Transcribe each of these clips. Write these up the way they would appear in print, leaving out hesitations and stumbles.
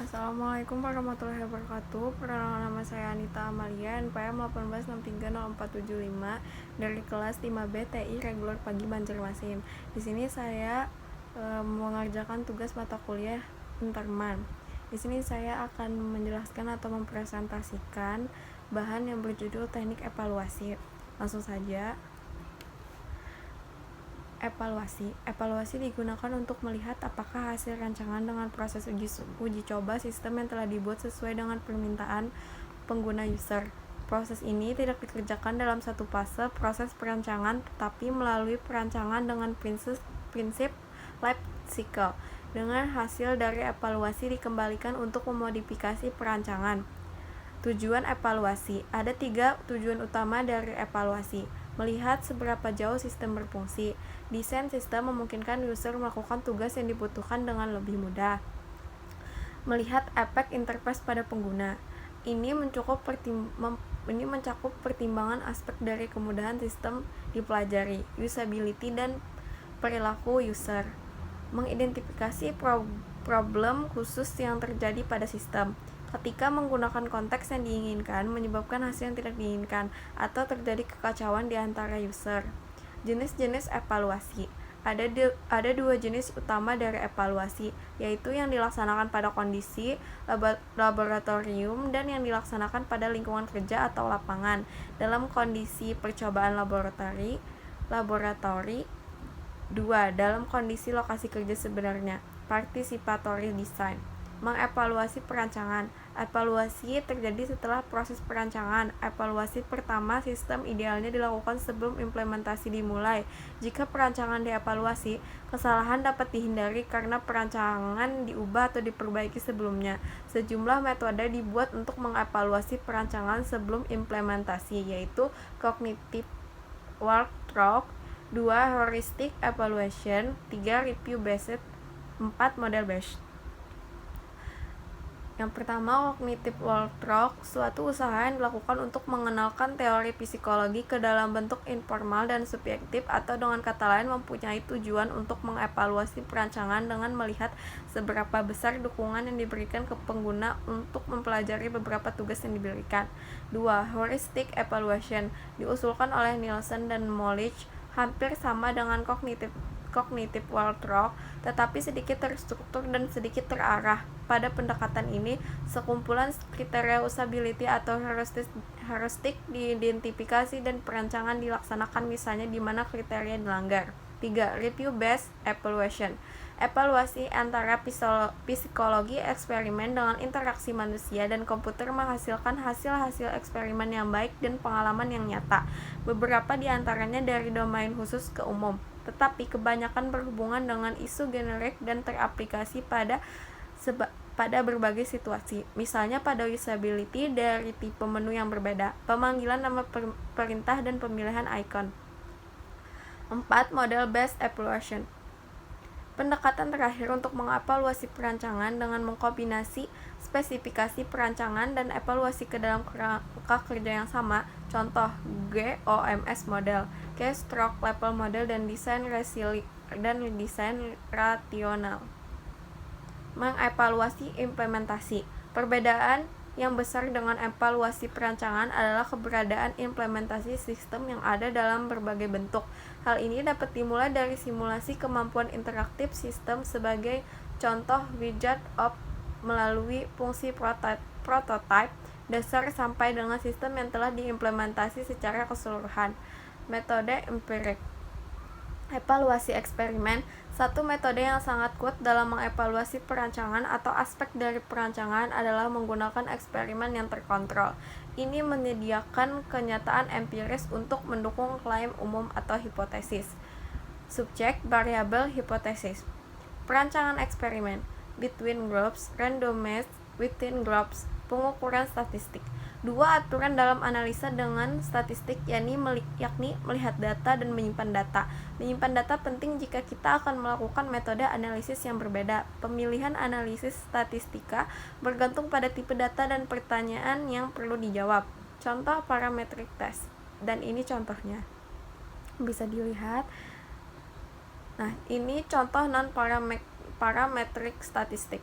Assalamualaikum warahmatullahi wabarakatuh. Perkenalkan, nama saya Anita Amalia, NPM 18630475 dari kelas 5B TI Reguler Pagi Banjarmasin. Di sini saya mengerjakan tugas mata kuliah Interman. Di sini saya akan menjelaskan atau mempresentasikan bahan yang berjudul teknik evaluasi. Langsung saja. Evaluasi digunakan untuk melihat apakah hasil rancangan dengan proses uji coba sistem yang telah dibuat sesuai dengan permintaan pengguna user. Proses ini tidak dikerjakan dalam satu fase proses perancangan, tetapi melalui perancangan dengan prinsip life cycle. Dengan hasil dari evaluasi dikembalikan untuk memodifikasi perancangan. Tujuan evaluasi. Ada 3 tujuan utama dari evaluasi. Melihat seberapa jauh sistem berfungsi. Desain sistem memungkinkan user melakukan tugas yang dibutuhkan dengan lebih mudah. Melihat efek interface pada pengguna. Ini mencakup pertimbangan aspek dari kemudahan sistem dipelajari, usability dan perilaku user. Mengidentifikasi problem khusus yang terjadi pada sistem. Ketika menggunakan konteks yang diinginkan menyebabkan hasil yang tidak diinginkan atau terjadi kekacauan di antara user. Jenis-jenis evaluasi. Ada 2 jenis utama dari evaluasi, yaitu yang dilaksanakan pada kondisi laboratorium dan yang dilaksanakan pada lingkungan kerja atau lapangan. Dalam kondisi percobaan laboratori. 2. Dalam kondisi lokasi kerja sebenarnya. Participatory design. Mengevaluasi perancangan. Evaluasi terjadi setelah proses perancangan. Evaluasi pertama sistem idealnya dilakukan sebelum implementasi dimulai. Jika perancangan dievaluasi, kesalahan dapat dihindari karena perancangan diubah atau diperbaiki sebelumnya. Sejumlah metode dibuat untuk mengevaluasi perancangan sebelum implementasi, yaitu cognitive walkthrough, 2. Heuristic evaluation, 3. Review based, 4. Model based. Yang pertama, cognitive walkthrough, suatu usaha yang dilakukan untuk mengenalkan teori psikologi ke dalam bentuk informal dan subjektif, atau dengan kata lain mempunyai tujuan untuk mengevaluasi perancangan dengan melihat seberapa besar dukungan yang diberikan ke pengguna untuk mempelajari beberapa tugas yang diberikan. 2. Heuristic evaluation, diusulkan oleh Nielsen dan Molich, hampir sama dengan cognitive walkthrough, tetapi sedikit terstruktur dan sedikit terarah. Pada pendekatan ini, sekumpulan kriteria usability atau heuristik diidentifikasi dan perancangan dilaksanakan, misalnya di mana kriteria dilanggar. 3. Review based evaluation, evaluasi antara psikologi eksperimen dengan interaksi manusia dan komputer menghasilkan hasil-hasil eksperimen yang baik dan pengalaman yang nyata. Beberapa di antaranya dari domain khusus ke umum, tetapi kebanyakan berhubungan dengan isu generik dan teraplikasi pada berbagai situasi, misalnya pada usability dari tipe menu yang berbeda, pemanggilan nama perintah dan pemilihan icon. 4. Model based evaluation, pendekatan terakhir untuk mengevaluasi perancangan dengan mengkombinasi spesifikasi perancangan dan evaluasi ke dalam kerangka kerja yang sama. Contoh, GOMS model, Keystroke level model, dan desain rasional. Mengevaluasi implementasi. Perbedaan yang besar dengan evaluasi perancangan adalah keberadaan implementasi sistem yang ada dalam berbagai bentuk. Hal ini dapat dimulai dari simulasi kemampuan interaktif sistem sebagai contoh widget of melalui fungsi prototype dasar sampai dengan sistem yang telah diimplementasi secara keseluruhan. Metode empirik. Evaluasi eksperimen, satu metode yang sangat kuat dalam mengevaluasi perancangan atau aspek dari perancangan adalah menggunakan eksperimen yang terkontrol. Ini menyediakan kenyataan empiris untuk mendukung klaim umum atau hipotesis. Subjek, variabel, hipotesis. Perancangan eksperimen, between groups, randomized within groups, pengukuran statistik. 2. Aturan dalam analisa dengan statistik, yakni melihat data dan menyimpan data. Menyimpan data penting jika kita akan melakukan metode analisis yang berbeda. Pemilihan analisis statistika bergantung pada tipe data dan pertanyaan yang perlu dijawab. Contoh parametric test, dan ini contohnya. Bisa dilihat. Nah, ini contoh non-parametric statistik.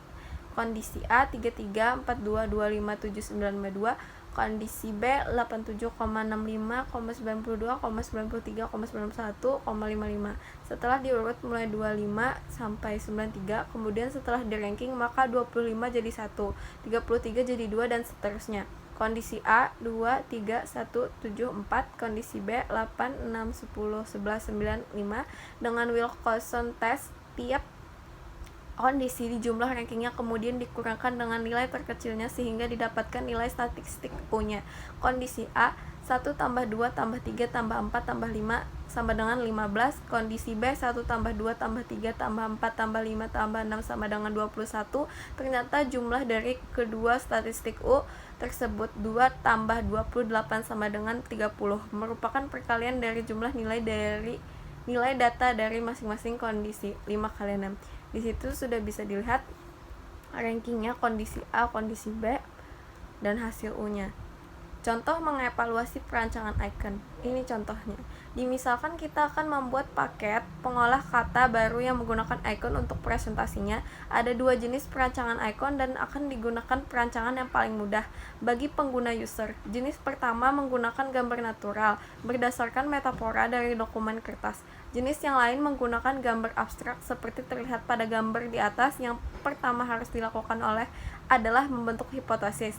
Kondisi A 33, 42, 25, 79, 52. Kondisi B 87,65, 92, 93, 91, 55. Setelah diurut mulai 25 sampai 93, kemudian setelah di ranking maka 25 jadi 1, 33 jadi 2 dan seterusnya. Kondisi A 2, 3, 1, 7, 4. Kondisi B 8, 6, 10, 11, 9, 5. Dengan Wilcoxon test, tiap kondisi di jumlah rankingnya kemudian dikurangkan dengan nilai terkecilnya sehingga didapatkan nilai statistik U-nya. Kondisi A 1 tambah 2 tambah 3 tambah 4 tambah 5 sama dengan 15. Kondisi B 1 tambah 2 tambah 3 tambah 4 tambah 5 tambah 6 sama dengan 21. Ternyata jumlah dari kedua statistik U tersebut 2 tambah 28 sama dengan 30, merupakan perkalian dari jumlah nilai data dari masing-masing kondisi 5 kali 6. Di situ sudah bisa dilihat rankingnya kondisi A, kondisi B, dan hasil U-nya. Contoh mengevaluasi perancangan icon. Ini contohnya. Misalkan kita akan membuat paket pengolah kata baru yang menggunakan icon untuk presentasinya. Ada dua jenis perancangan icon dan akan digunakan perancangan yang paling mudah bagi pengguna user. Jenis pertama menggunakan gambar natural berdasarkan metafora dari dokumen kertas. Jenis yang lain menggunakan gambar abstrak seperti terlihat pada gambar di atas. Yang pertama harus dilakukan adalah membentuk hipotesis.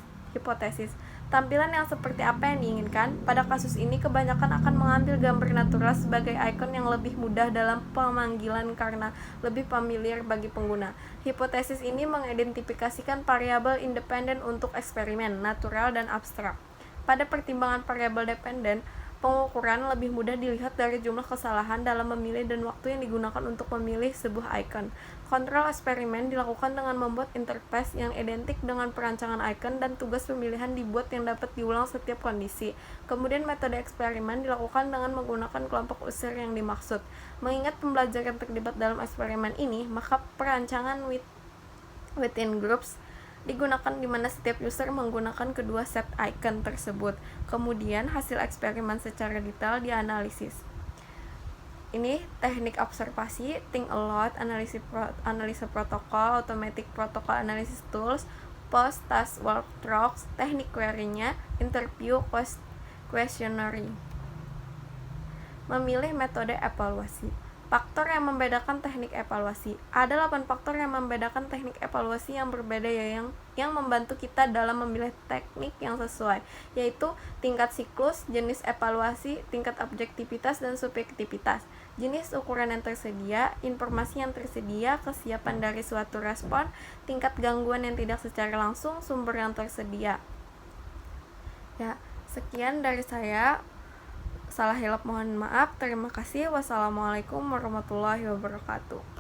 Tampilan yang seperti apa yang diinginkan? Pada kasus ini kebanyakan akan mengambil gambar natural sebagai ikon yang lebih mudah dalam pemanggilan karena lebih familiar bagi pengguna. Hipotesis ini mengidentifikasikan variabel independen untuk eksperimen, natural dan abstrak. Pada pertimbangan variabel dependen, pengukuran lebih mudah dilihat dari jumlah kesalahan dalam memilih dan waktu yang digunakan untuk memilih sebuah icon. Kontrol eksperimen dilakukan dengan membuat interface yang identik dengan perancangan icon dan tugas pemilihan dibuat yang dapat diulang setiap kondisi. Kemudian metode eksperimen dilakukan dengan menggunakan kelompok user yang dimaksud. Mengingat pembelajar yang terlibat dalam eksperimen ini, maka perancangan within groups digunakan di mana setiap user menggunakan kedua set icon tersebut. Kemudian hasil eksperimen secara detail dianalisis. Ini teknik observasi, think aloud, analisa protokol, automatic protocol analysis tools, post task workshops, teknik query-nya, interview, questionnaire. Memilih metode evaluasi. Faktor yang membedakan teknik evaluasi. Ada 8 faktor yang membedakan teknik evaluasi yang berbeda yang membantu kita dalam memilih teknik yang sesuai, yaitu tingkat siklus, jenis evaluasi, tingkat objektivitas dan subjektivitas, jenis ukuran yang tersedia, informasi yang tersedia, kesiapan dari suatu respon, tingkat gangguan yang tidak secara langsung, sumber yang tersedia. Ya, sekian dari saya. Salah hilap mohon maaf. Terima kasih. Wassalamualaikum warahmatullahi wabarakatuh.